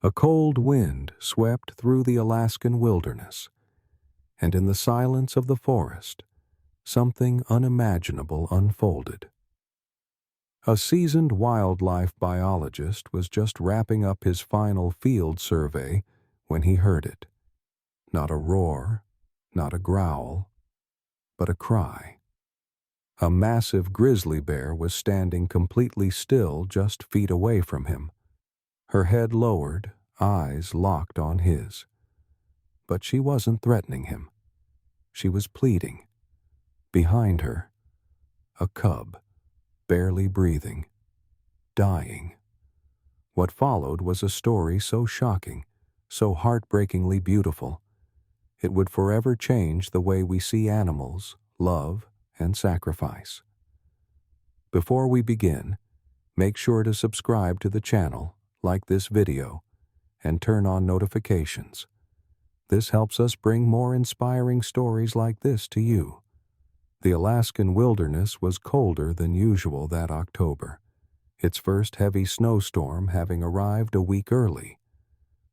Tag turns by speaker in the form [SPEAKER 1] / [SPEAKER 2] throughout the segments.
[SPEAKER 1] A cold wind swept through the Alaskan wilderness, and in the silence of the forest, something unimaginable unfolded. A seasoned wildlife biologist was just wrapping up his final field survey when he heard it. Not a roar, not a growl, but a cry. A massive grizzly bear was standing completely still just feet away from him, her head lowered, eyes locked on his. But she wasn't threatening him. She was pleading. Behind her, a cub, barely breathing, dying. What followed was a story so shocking, so heartbreakingly beautiful. It would forever change the way we see animals, love, and sacrifice. Before we begin, make sure to subscribe to the channel, like this video, and turn on notifications. This helps us bring more inspiring stories like this to you. The Alaskan wilderness was colder than usual that October, its first heavy snowstorm having arrived a week early.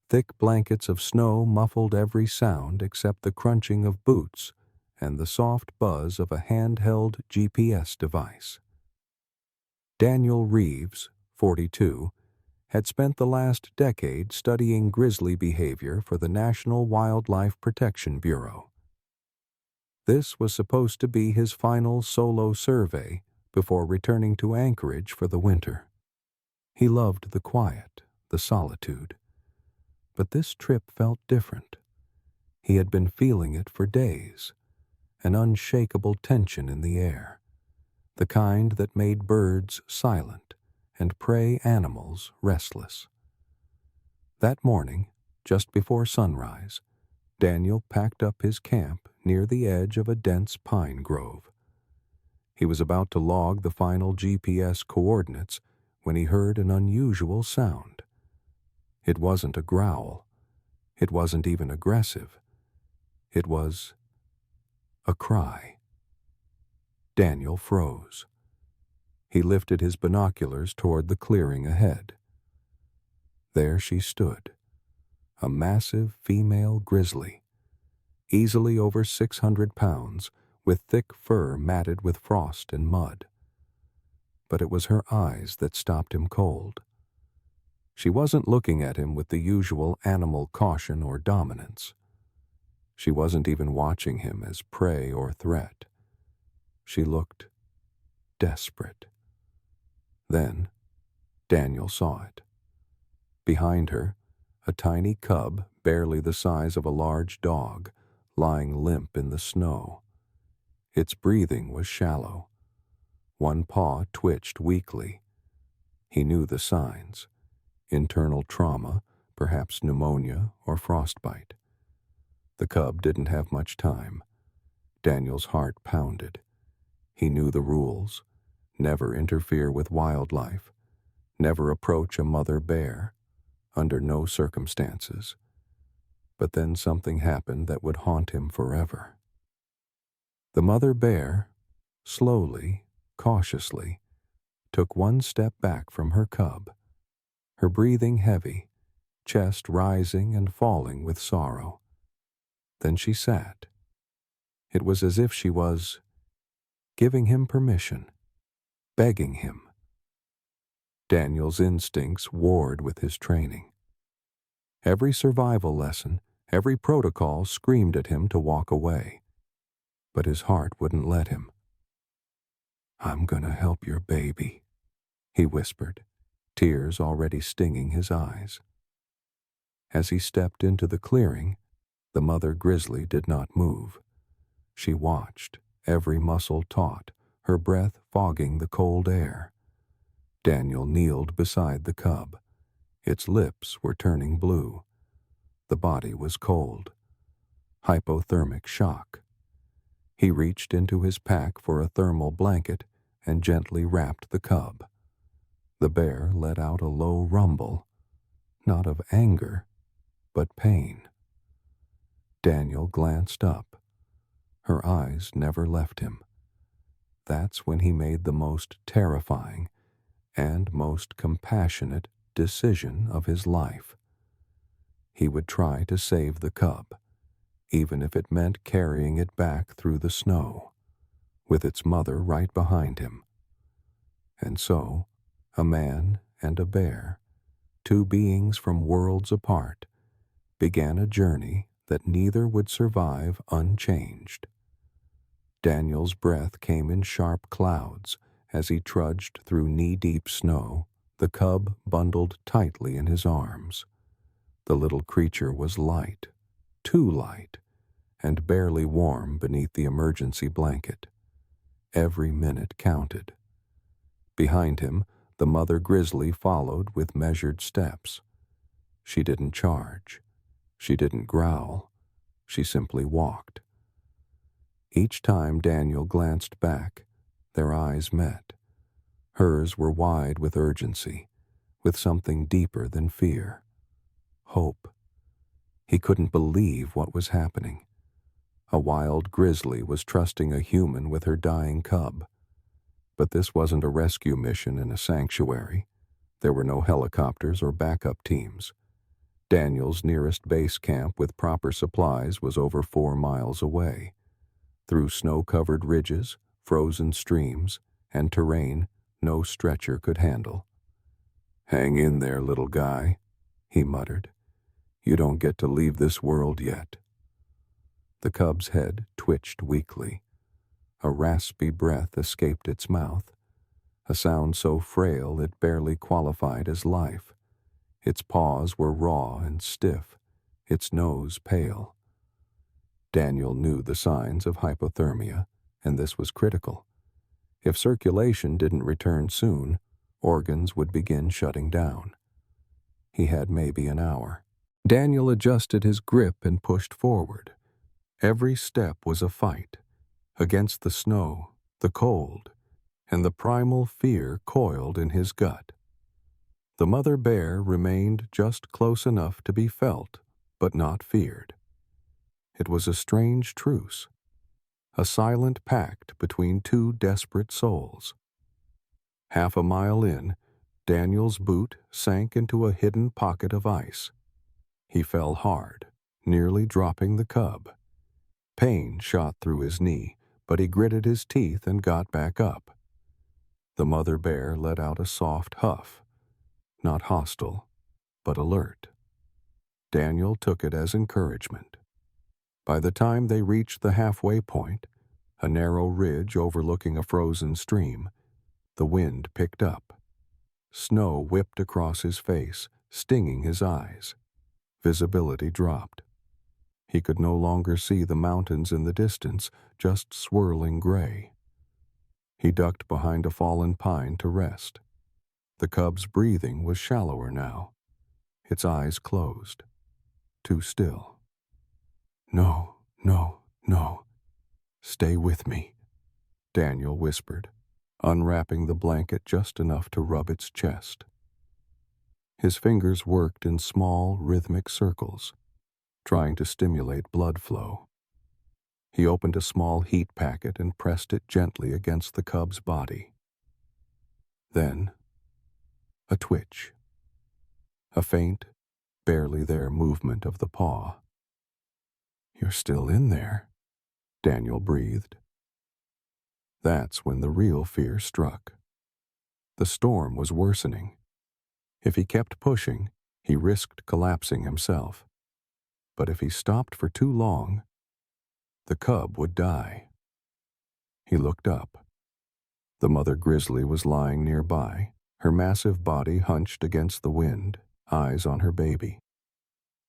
[SPEAKER 1] Thick blankets of snow muffled every sound except the crunching of boots and the soft buzz of a handheld GPS device. Daniel Reeves, 42, had spent the last decade studying grizzly behavior for the National Wildlife Protection Bureau. This was supposed to be his final solo survey before returning to Anchorage for the winter. He loved the quiet, the solitude. But this trip felt different. He had been feeling it for days, an unshakable tension in the air, the kind that made birds silent and prey animals restless. That morning, just before sunrise, Daniel packed up his camp near the edge of a dense pine grove. He was about to log the final GPS coordinates when he heard an unusual sound. It wasn't a growl. It wasn't even aggressive. It was a cry. Daniel froze. He lifted his binoculars toward the clearing ahead. There she stood, a massive female grizzly, easily over 600 pounds, with thick fur matted with frost and mud. But it was her eyes that stopped him cold. She wasn't looking at him with the usual animal caution or dominance. She wasn't even watching him as prey or threat. She looked desperate. Then, Daniel saw it. Behind her, a tiny cub, barely the size of a large dog, lying limp in the snow. Its breathing was shallow. One paw twitched weakly. He knew the signs. Internal trauma, perhaps pneumonia or frostbite. The cub didn't have much time. Daniel's heart pounded. He knew the rules. Never interfere with wildlife. Never approach a mother bear. Under no circumstances. But then something happened that would haunt him forever. The mother bear, slowly, cautiously, took one step back from her cub, her breathing heavy, chest rising and falling with sorrow. Then she sat. It was as if she was giving him permission, begging him. Daniel's instincts warred with his training. Every survival lesson, every protocol screamed at him to walk away. But his heart wouldn't let him. "I'm gonna help your baby," he whispered, tears already stinging his eyes. As he stepped into the clearing, the mother grizzly did not move. She watched, every muscle taut, her breath fogging the cold air. Daniel kneeled beside the cub. Its lips were turning blue. The body was cold. Hypothermic shock. He reached into his pack for a thermal blanket and gently wrapped the cub. The bear let out a low rumble, not of anger, but pain. Daniel glanced up. Her eyes never left him. That's when he made the most terrifying and most compassionate decision of his life. He would try to save the cub, even if it meant carrying it back through the snow, with its mother right behind him. And so, a man and a bear, two beings from worlds apart, began a journey that neither would survive unchanged. Daniel's breath came in sharp clouds as he trudged through knee-deep snow, the cub bundled tightly in his arms. The little creature was light, too light, and barely warm beneath the emergency blanket. Every minute counted. Behind him, the mother grizzly followed with measured steps. She didn't charge. She didn't growl. She simply walked. Each time Daniel glanced back, their eyes met. Hers were wide with urgency, with something deeper than fear. Hope. He couldn't believe what was happening. A wild grizzly was trusting a human with her dying cub. But this wasn't a rescue mission in a sanctuary. There were no helicopters or backup teams. Daniel's nearest base camp with proper supplies was over 4 miles away. Through snow-covered ridges, frozen streams, and terrain no stretcher could handle. "Hang in there, little guy," he muttered. "You don't get to leave this world yet." The cub's head twitched weakly. A raspy breath escaped its mouth, a sound so frail it barely qualified as life. Its paws were raw and stiff, its nose pale. Daniel knew the signs of hypothermia, and this was critical. If circulation didn't return soon, organs would begin shutting down. He had maybe an hour. Daniel adjusted his grip and pushed forward. Every step was a fight, against the snow, the cold, and the primal fear coiled in his gut. The mother bear remained just close enough to be felt, but not feared. It was a strange truce, a silent pact between two desperate souls. Half a mile in, Daniel's boot sank into a hidden pocket of ice. He fell hard, nearly dropping the cub. Pain shot through his knee, but he gritted his teeth and got back up. The mother bear let out a soft huff, not hostile, but alert. Daniel took it as encouragement. By the time they reached the halfway point, a narrow ridge overlooking a frozen stream, the wind picked up. Snow whipped across his face, stinging his eyes. Visibility dropped. He could no longer see the mountains in the distance, just swirling gray. He ducked behind a fallen pine to rest. The cub's breathing was shallower now, its eyes closed, too still. "No, no, no. Stay with me," Daniel whispered, unwrapping the blanket just enough to rub its chest. His fingers worked in small, rhythmic circles, trying to stimulate blood flow. He opened a small heat packet and pressed it gently against the cub's body. Then, a twitch. A faint, barely there movement of the paw. "You're still in there," Daniel breathed. That's when the real fear struck. The storm was worsening. If he kept pushing, he risked collapsing himself. But if he stopped for too long, the cub would die. He looked up. The mother grizzly was lying nearby, her massive body hunched against the wind, eyes on her baby.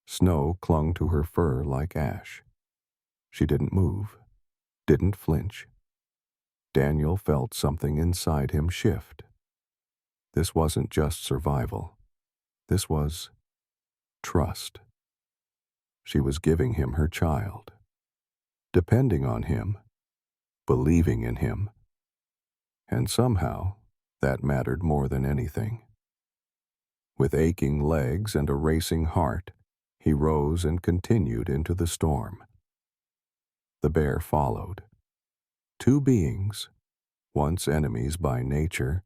[SPEAKER 1] Snow clung to her fur like ash. She didn't move, didn't flinch. Daniel felt something inside him shift. This wasn't just survival. This was trust. She was giving him her child, depending on him, believing in him. And somehow, that mattered more than anything. With aching legs and a racing heart, he rose and continued into the storm. The bear followed. Two beings, once enemies by nature,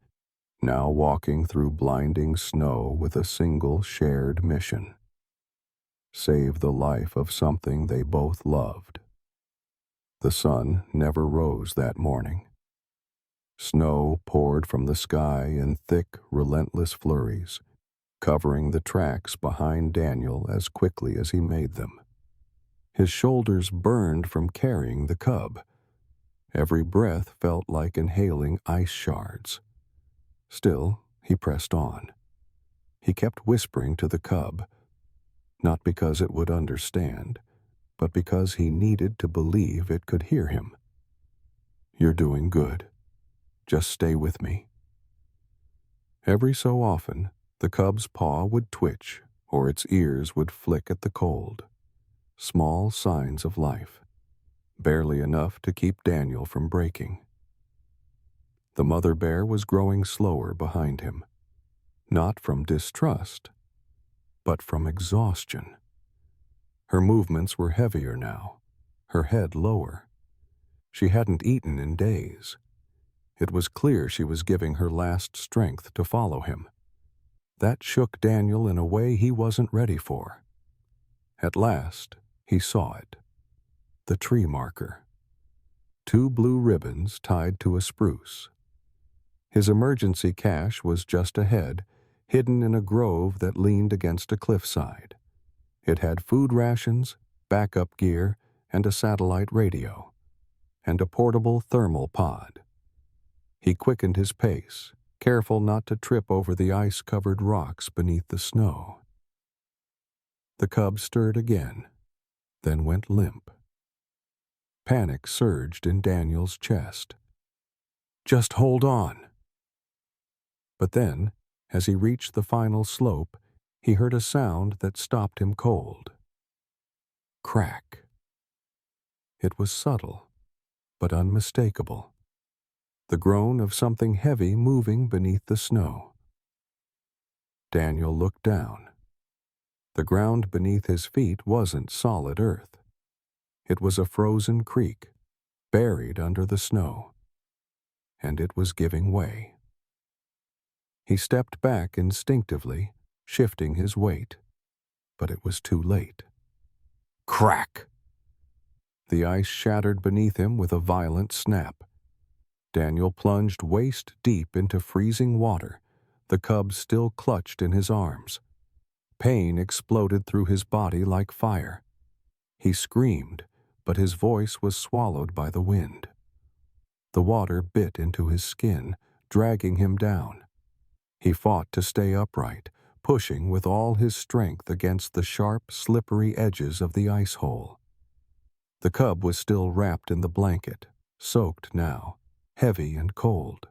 [SPEAKER 1] now walking through blinding snow with a single shared mission. save the life of something they both loved. The sun never rose that morning. Snow poured from the sky in thick, relentless flurries, covering the tracks behind Daniel as quickly as he made them. His shoulders burned from carrying the cub. Every breath felt like inhaling ice shards. Still, he pressed on. He kept whispering to the cub, not because it would understand, but because he needed to believe it could hear him. "You're doing good. Just stay with me." Every so often, the cub's paw would twitch or its ears would flick at the cold. Small signs of life, barely enough to keep Daniel from breaking. The mother bear was growing slower behind him, not from distrust, but from exhaustion. Her movements were heavier now, her head lower. She hadn't eaten in days. It was clear she was giving her last strength to follow him. That shook Daniel in a way he wasn't ready for. At last, he saw it. The tree marker. 2 blue ribbons tied to a spruce. His emergency cache was just ahead, hidden in a grove that leaned against a cliffside. It had food rations, backup gear, and a satellite radio, and a portable thermal pod. He quickened his pace, careful not to trip over the ice-covered rocks beneath the snow. The cub stirred again, then went limp. Panic surged in Daniel's chest. "Just hold on." But then, as he reached the final slope, he heard a sound that stopped him cold. Crack. It was subtle, but unmistakable. The groan of something heavy moving beneath the snow. Daniel looked down. The ground beneath his feet wasn't solid earth. It was a frozen creek, buried under the snow, and it was giving way. He stepped back instinctively, shifting his weight, but it was too late. Crack! The ice shattered beneath him with a violent snap. Daniel plunged waist deep into freezing water, the cub still clutched in his arms. Pain exploded through his body like fire. He screamed, but his voice was swallowed by the wind. The water bit into his skin, dragging him down. He fought to stay upright, pushing with all his strength against the sharp, slippery edges of the ice hole. The cub was still wrapped in the blanket, soaked now, heavy and cold.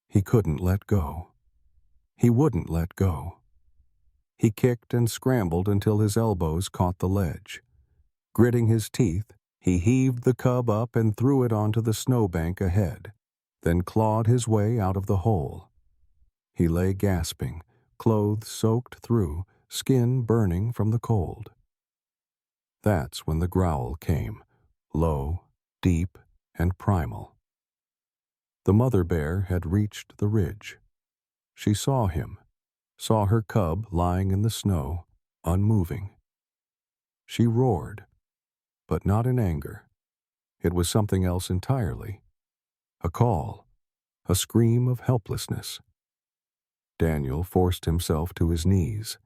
[SPEAKER 1] He couldn't let go. He wouldn't let go. He kicked and scrambled until his elbows caught the ledge. Gritting his teeth, he heaved the cub up and threw it onto the snowbank ahead, then clawed his way out of the hole. He lay gasping, clothes soaked through, skin burning from the cold. That's when the growl came, low, deep, and primal. The mother bear had reached the ridge. She saw him, saw her cub lying in the snow, unmoving. She roared, but not in anger. It was something else entirely. A call, a scream of helplessness. Daniel forced himself to his knees.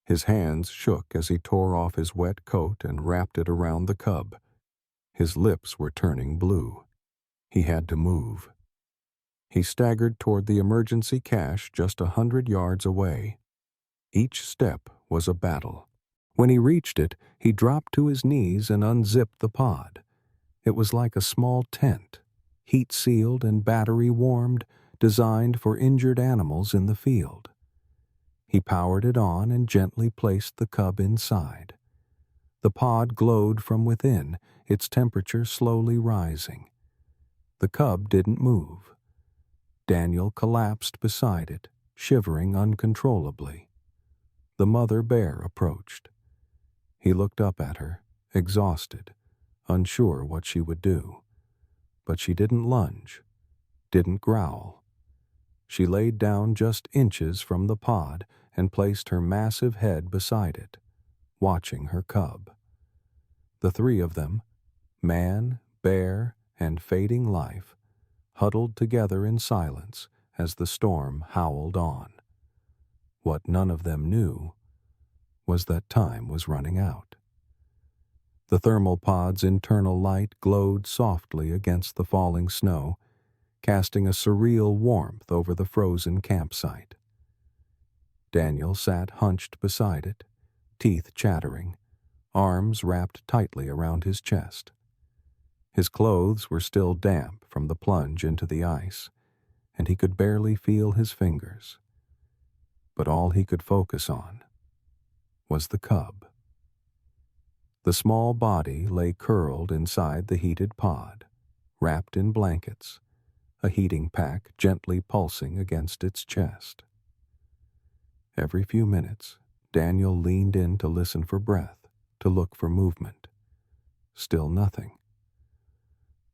[SPEAKER 1] His hands shook as he tore off his wet coat and wrapped it around the cub. His lips were turning blue. He had to move. He staggered toward the emergency cache just 100 yards away. Each step was a battle. When he reached it, he dropped to his knees and unzipped the pod. It was like a small tent, heat-sealed and battery-warmed, designed for injured animals in the field. He powered it on and gently placed the cub inside. The pod glowed from within, its temperature slowly rising. The cub didn't move. Daniel collapsed beside it, shivering uncontrollably. The mother bear approached. He looked up at her, exhausted, unsure what she would do. But she didn't lunge, didn't growl. She laid down just inches from the pod and placed her massive head beside it, watching her cub. The three of them, man, bear, and fading life, huddled together in silence as the storm howled on. What none of them knew was that time was running out. The thermal pod's internal light glowed softly against the falling snow, casting a surreal warmth over the frozen campsite. Daniel sat hunched beside it, teeth chattering, arms wrapped tightly around his chest. His clothes were still damp from the plunge into the ice, and he could barely feel his fingers. But all he could focus on was the cub. The small body lay curled inside the heated pod, wrapped in blankets, a heating pack gently pulsing against its chest. Every few minutes, Daniel leaned in to listen for breath, to look for movement. Still nothing.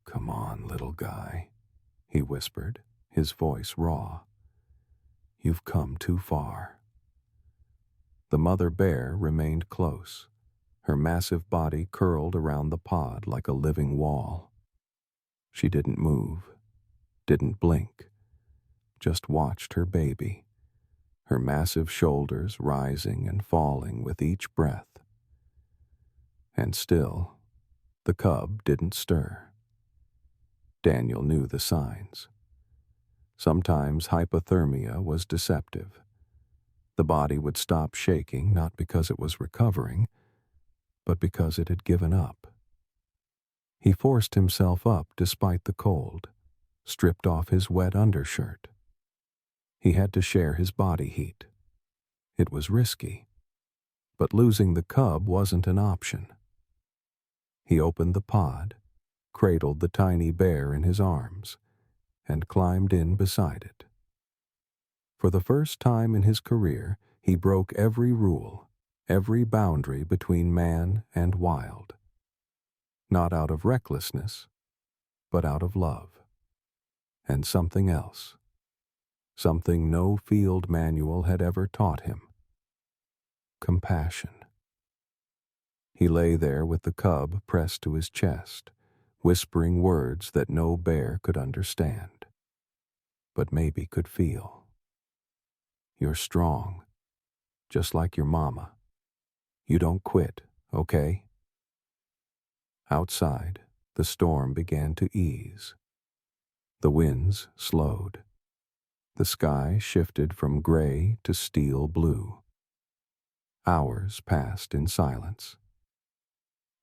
[SPEAKER 1] "Come on, little guy," he whispered, his voice raw. "You've come too far." The mother bear remained close, her massive body curled around the pod like a living wall. She didn't move, didn't blink, just watched her baby, her massive shoulders rising and falling with each breath. And still, the cub didn't stir. Daniel knew the signs. Sometimes hypothermia was deceptive. The body would stop shaking not because it was recovering, but because it had given up. He forced himself up despite the cold, stripped off his wet undershirt. He had to share his body heat. It was risky, but losing the cub wasn't an option. He opened the pod, cradled the tiny bear in his arms, and climbed in beside it. For the first time in his career, he broke every rule, every boundary between man and wild. Not out of recklessness, but out of love. And something else. Something no field manual had ever taught him. Compassion. He lay there with the cub pressed to his chest, whispering words that no bear could understand, but maybe could feel. "You're strong, just like your mama. You don't quit, okay?" Outside, the storm began to ease. The winds slowed. The sky shifted from gray to steel blue. Hours passed in silence.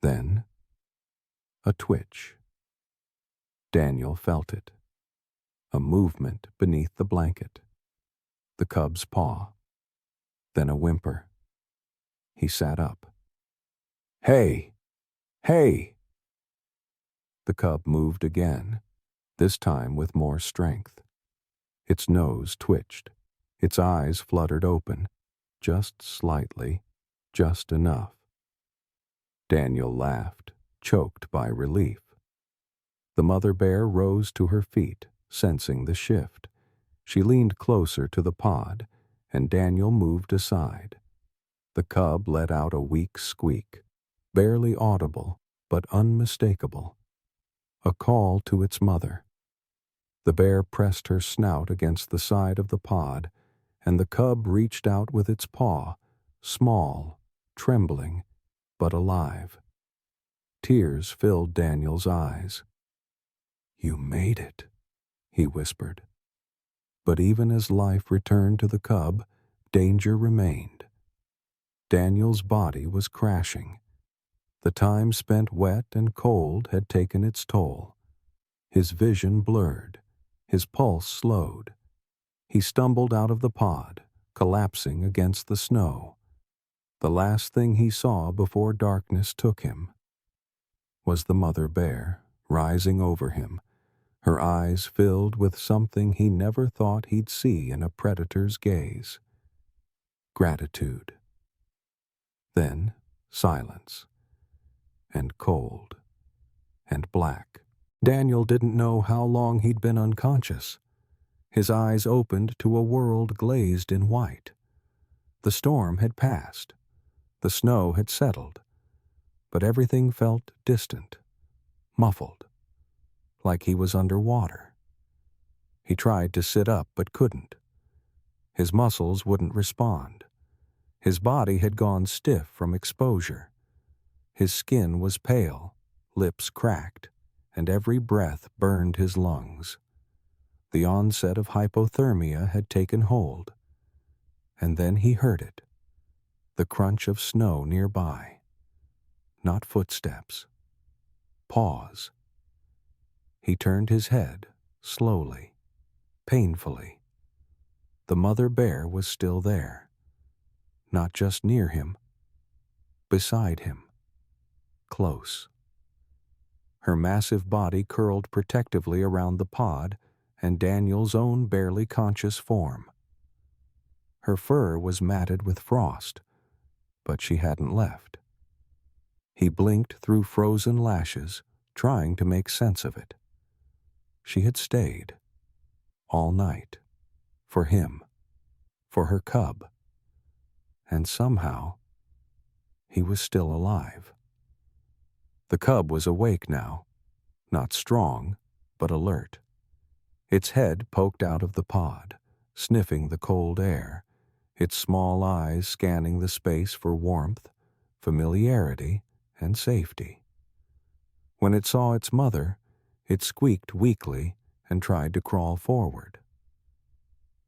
[SPEAKER 1] Then, a twitch. Daniel felt it. A movement beneath the blanket. The cub's paw. Then a whimper. He sat up. "Hey! Hey!" The cub moved again, this time with more strength. Its nose twitched. Its eyes fluttered open, just slightly, just enough. Daniel laughed, choked by relief. The mother bear rose to her feet, sensing the shift. She leaned closer to the pod, and Daniel moved aside. The cub let out a weak squeak, barely audible, but unmistakable. A call to its mother. The bear pressed her snout against the side of the pod, and the cub reached out with its paw, small, trembling, but alive. Tears filled Daniel's eyes. "You made it," he whispered. But even as life returned to the cub, danger remained. Daniel's body was crashing. The time spent wet and cold had taken its toll. His vision blurred, his pulse slowed. He stumbled out of the pod, collapsing against the snow. The last thing he saw before darkness took him was the mother bear rising over him, her eyes filled with something he never thought he'd see in a predator's gaze. Gratitude. Then silence. And cold. And black. Daniel didn't know how long he'd been unconscious. His eyes opened to a world glazed in white. The storm had passed. The snow had settled, but everything felt distant, muffled, like he was underwater. He tried to sit up but couldn't. His muscles wouldn't respond. His body had gone stiff from exposure. His skin was pale, lips cracked, and every breath burned his lungs. The onset of hypothermia had taken hold. And then he heard it, the crunch of snow nearby. Not footsteps. Pause. He turned his head, slowly, painfully. The mother bear was still there. Not just near him, beside him. Close. Her massive body curled protectively around the pod and Daniel's own barely conscious form. Her fur was matted with frost, but she hadn't left. He blinked through frozen lashes, trying to make sense of it. She had stayed, all night, for him, for her cub. And somehow, he was still alive. The cub was awake now, not strong, but alert. Its head poked out of the pod, sniffing the cold air, its small eyes scanning the space for warmth, familiarity, and safety. When it saw its mother, it squeaked weakly and tried to crawl forward.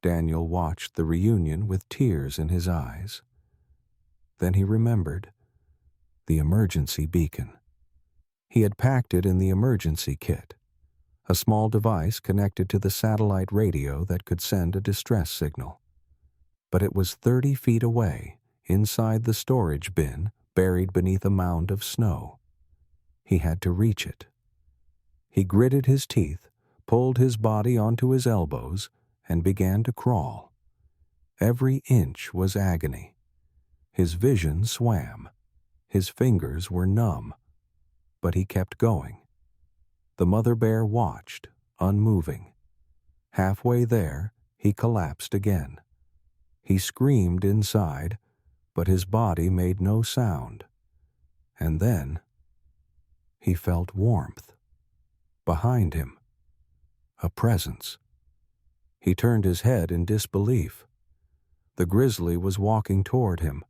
[SPEAKER 1] Daniel watched the reunion with tears in his eyes. Then he remembered the emergency beacon. He had packed it in the emergency kit, a small device connected to the satellite radio that could send a distress signal. But it was 30 feet away, inside the storage bin, buried beneath a mound of snow. He had to reach it. He gritted his teeth, pulled his body onto his elbows, and began to crawl. Every inch was agony. His vision swam. His fingers were numb. But he kept going. The mother bear watched, unmoving. Halfway there, he collapsed again. He screamed inside, but his body made no sound. And then, he felt warmth. Behind him, a presence. He turned his head in disbelief. The grizzly was walking toward him,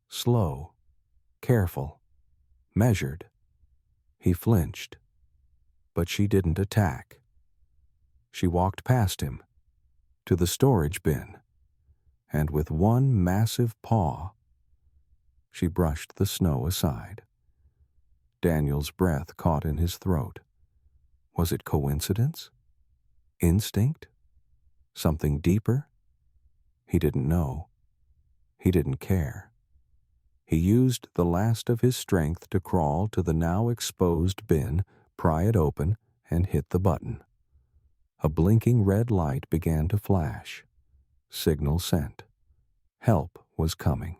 [SPEAKER 1] slow, careful, measured. He flinched, but she didn't attack. She walked past him, to the storage bin, and with one massive paw, she brushed the snow aside. Daniel's breath caught in his throat. Was it coincidence? Instinct? Something deeper? He didn't know. He didn't care. He used the last of his strength to crawl to the now exposed bin, pry it open, and hit the button. A blinking red light began to flash. Signal sent. Help was coming.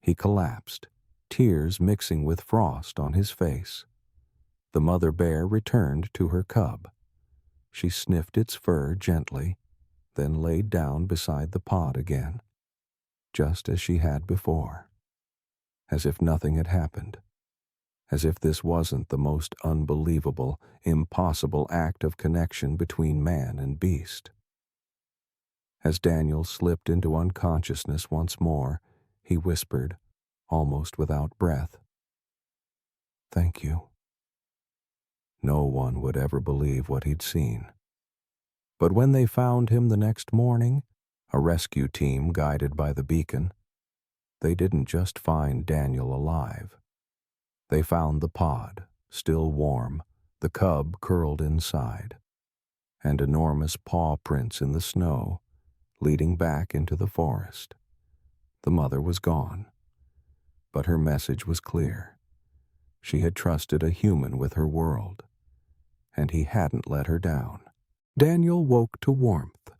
[SPEAKER 1] He collapsed, tears mixing with frost on his face. The mother bear returned to her cub. She sniffed its fur gently, then laid down beside the pod again, just as she had before. As if nothing had happened. As if this wasn't the most unbelievable, impossible act of connection between man and beast. As Daniel slipped into unconsciousness once more, he whispered, almost without breath, "Thank you." No one would ever believe what he'd seen. But when they found him the next morning, a rescue team guided by the beacon, they didn't just find Daniel alive. They found the pod, still warm, the cub curled inside, and enormous paw prints in the snow, leading back into the forest. The mother was gone, but her message was clear. She had trusted a human with her world, and he hadn't let her down. Daniel woke to warmth,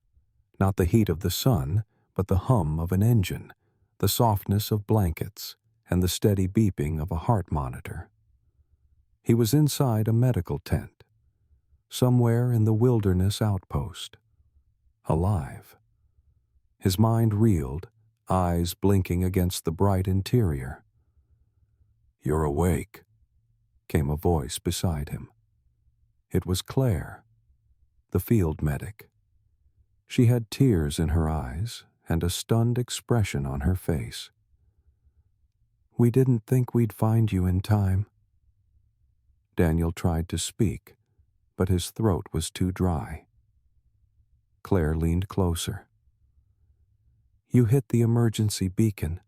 [SPEAKER 1] not the heat of the sun, but the hum of an engine, the softness of blankets, and the steady beeping of a heart monitor. He was inside a medical tent, somewhere in the wilderness outpost, alive. His mind reeled, eyes blinking against the bright interior. "You're awake," came a voice beside him. It was Claire, the field medic. She had tears in her eyes and a stunned expression on her face. "We didn't think we'd find you in time." Daniel tried to speak, but his throat was too dry. Claire leaned closer. "You hit the emergency beacon.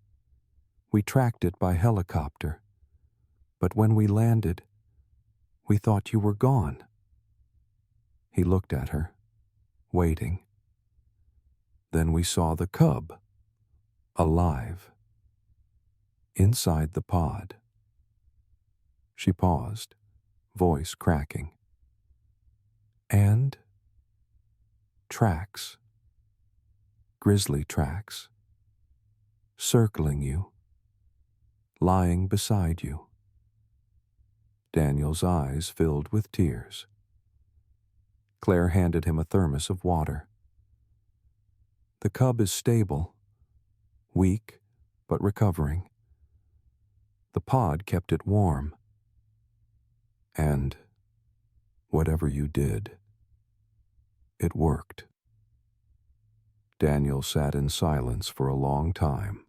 [SPEAKER 1] We tracked it by helicopter. But when we landed, we thought you were gone." He looked at her, waiting. Then we saw the cub, alive, inside the pod. She paused, voice cracking. "And tracks, grizzly tracks, circling you, lying beside you." Daniel's eyes filled with tears. Claire handed him a thermos of water. "The cub is stable, weak but recovering. The pod kept it warm. And whatever you did, it worked." Daniel sat in silence for a long time,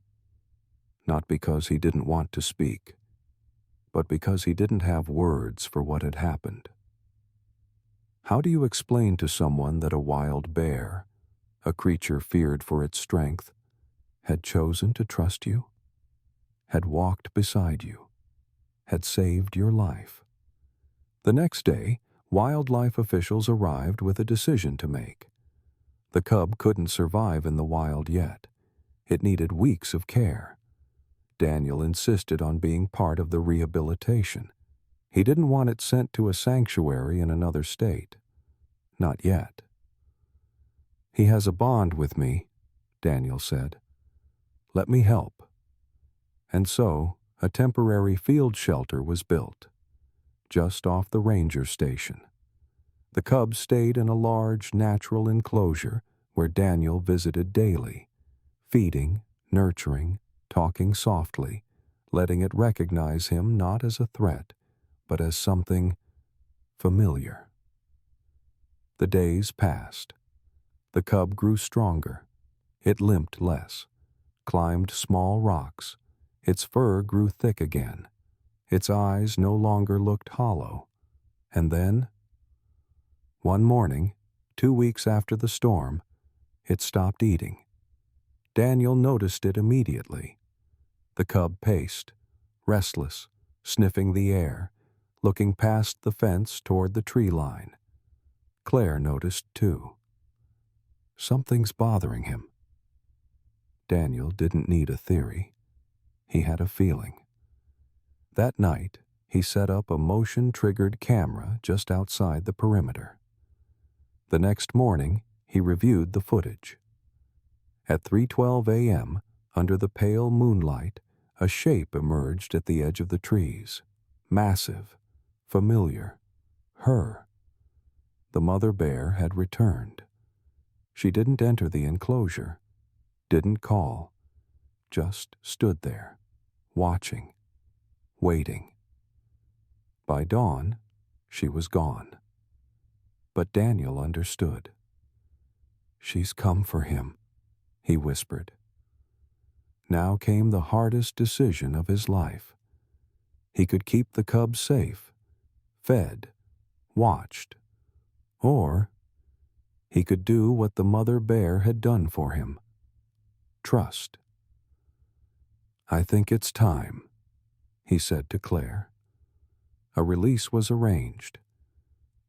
[SPEAKER 1] not because he didn't want to speak, but because he didn't have words for what had happened. How do you explain to someone that a wild bear, a creature feared for its strength, had chosen to trust you, had walked beside you, had saved your life? The next day, wildlife officials arrived with a decision to make. The cub couldn't survive in the wild yet. It needed weeks of care. Daniel insisted on being part of the rehabilitation. He didn't want it sent to a sanctuary in another state. Not yet. "He has a bond with me," Daniel said. "Let me help." And so, a temporary field shelter was built, just off the ranger station. The cub stayed in a large natural enclosure where Daniel visited daily, feeding, nurturing, talking softly, letting it recognize him not as a threat, but as something familiar. The days passed. The cub grew stronger. It limped less, climbed small rocks. Its fur grew thick again. Its eyes no longer looked hollow. And then, one morning, 2 weeks after the storm, it stopped eating. Daniel noticed it immediately. The cub paced, restless, sniffing the air, looking past the fence toward the tree line. Claire noticed too. Something's bothering him. Daniel didn't need a theory. He had a feeling. That night, he set up a motion-triggered camera just outside the perimeter. The next morning, he reviewed the footage. At 3:12 a.m., under the pale moonlight, a shape emerged at the edge of the trees. Massive, familiar. Her. The mother bear had returned. She didn't enter the enclosure, didn't call, just stood there, watching, waiting. By dawn, she was gone. But Daniel understood. "She's come for him," he whispered. Now came the hardest decision of his life. He could keep the cub safe, fed, watched, or he could do what the mother bear had done for him. Trust. "I think it's time," he said to Claire. A release was arranged,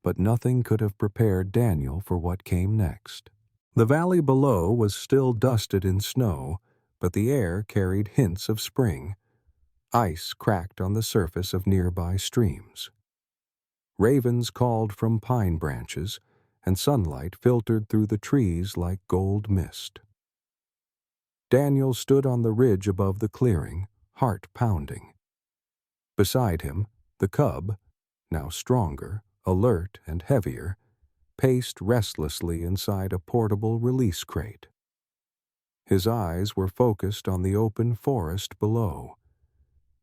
[SPEAKER 1] but nothing could have prepared Daniel for what came next. The valley below was still dusted in snow, but the air carried hints of spring. Ice cracked on the surface of nearby streams. Ravens called from pine branches, and sunlight filtered through the trees like gold mist. Daniel stood on the ridge above the clearing, heart pounding. Beside him, the cub, now stronger, alert and heavier, paced restlessly inside a portable release crate. His eyes were focused on the open forest below.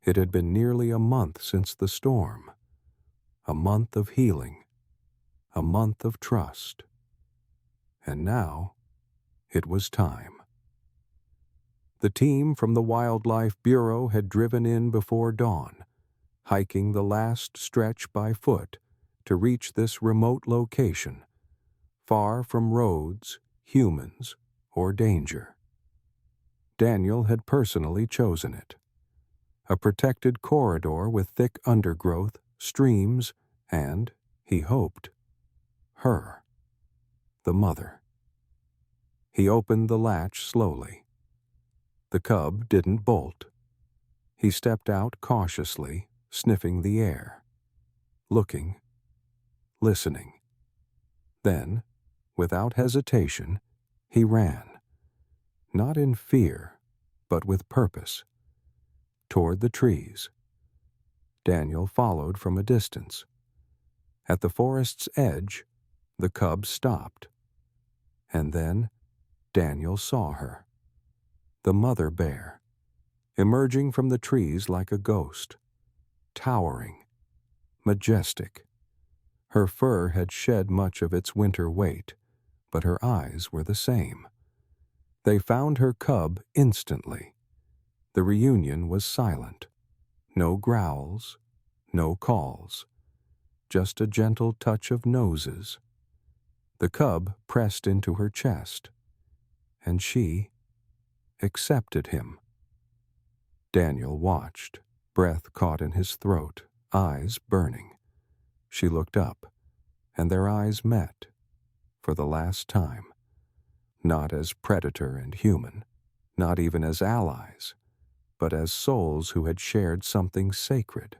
[SPEAKER 1] It had been nearly a month since the storm. A month of healing. A month of trust. And now, it was time. The team from the Wildlife Bureau had driven in before dawn, hiking the last stretch by foot to reach this remote location, far from roads, humans, or danger. Daniel had personally chosen it. A protected corridor with thick undergrowth, streams, and, he hoped, her, the mother. He opened the latch slowly. The cub didn't bolt. He stepped out cautiously, sniffing the air, looking, listening. Then, without hesitation, he ran, not in fear, but with purpose, toward the trees. Daniel followed from a distance. At the forest's edge, the cub stopped. And then, Daniel saw her. The mother bear, emerging from the trees like a ghost, towering, majestic. Her fur had shed much of its winter weight, but her eyes were the same. They found her cub instantly. The reunion was silent. No growls, no calls, just a gentle touch of noses. The cub pressed into her chest, and she accepted him. Daniel watched, breath caught in his throat, eyes burning. She looked up, and their eyes met, for the last time. Not as predator and human, not even as allies, but as souls who had shared something sacred,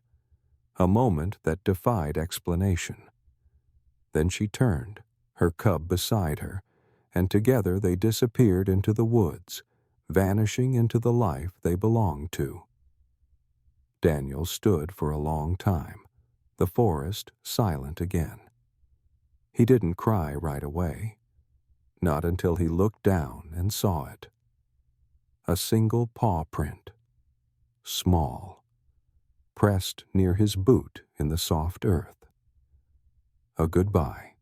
[SPEAKER 1] a moment that defied explanation. Then she turned, her cub beside her, and together they disappeared into the woods, vanishing into the life they belonged to. Daniel stood for a long time, the forest silent again. He didn't cry right away, not until he looked down and saw it. A single paw print, small, pressed near his boot in the soft earth. A goodbye.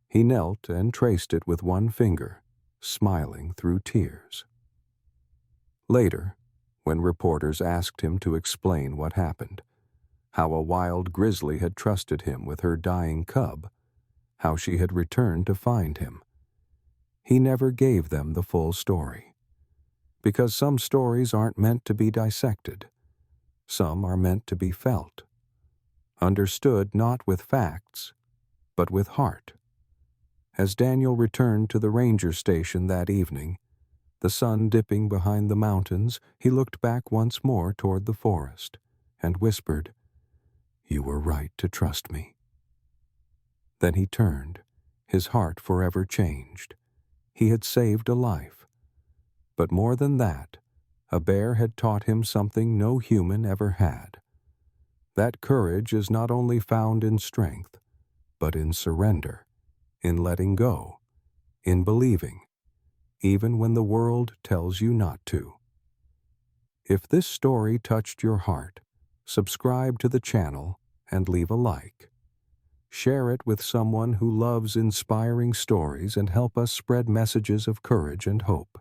[SPEAKER 1] He knelt and traced it with one finger, smiling through tears. Later, when reporters asked him to explain what happened, how a wild grizzly had trusted him with her dying cub, how she had returned to find him, he never gave them the full story. Because some stories aren't meant to be dissected. Some are meant to be felt, understood not with facts, but with heart. As Daniel returned to the ranger station that evening, the sun dipping behind the mountains, he looked back once more toward the forest and whispered, "You were right to trust me." Then he turned, his heart forever changed. He had saved a life. But more than that, a bear had taught him something no human ever had. That courage is not only found in strength, but in surrender, in letting go, in believing, even when the world tells you not to. If this story touched your heart, subscribe to the channel and leave a like. Share it with someone who loves inspiring stories and help us spread messages of courage and hope.